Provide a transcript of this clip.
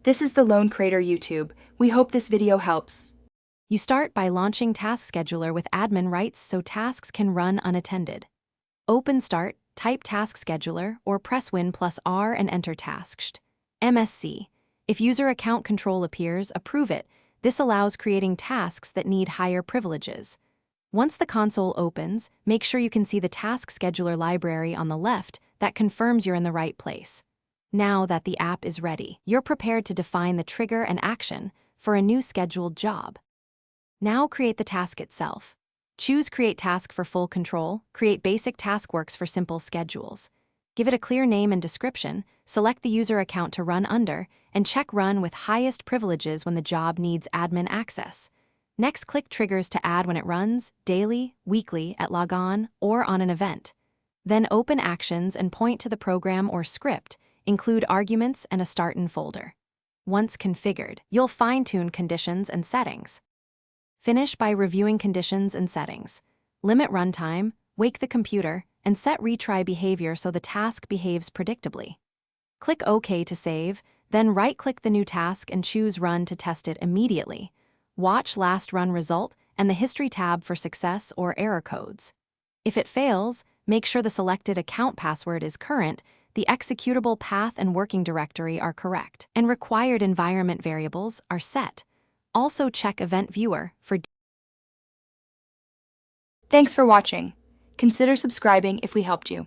This is the Lone Crater YouTube. We hope this video helps. You start by launching Task Scheduler with admin rights so tasks can run unattended. Open Start, type Task Scheduler, or press Win+R and enter Tasks. MSC. If user account control appears, approve it. This allows creating tasks that need higher privileges. Once the console opens, make sure you can see the Task Scheduler library on the left that confirms you're in the right place. Now that the app is ready, you're prepared to define the trigger and action for a new scheduled job. Now create the task itself. Choose Create Task for full control, create basic TaskWorks for simple schedules. Give it a clear name and description, select the user account to run under, and check Run with highest privileges when the job needs admin access. Next, click Triggers to add when it runs, daily, weekly, at logon, or on an event. Then open Actions and point to the program or script, include arguments and a Start in folder. Once configured, you'll fine-tune conditions and settings. Finish by reviewing conditions and settings. Limit runtime, wake the computer, and set retry behavior so the task behaves predictably. Click OK to save, then right-click the new task and choose Run to test it immediately. Watch Last Run Result and the History tab for success or error codes. If it fails, make sure the selected account password is current, the executable path and working directory are correct, and required environment variables are set. Also check Event Viewer for. Thanks for watching. Consider subscribing if we helped you.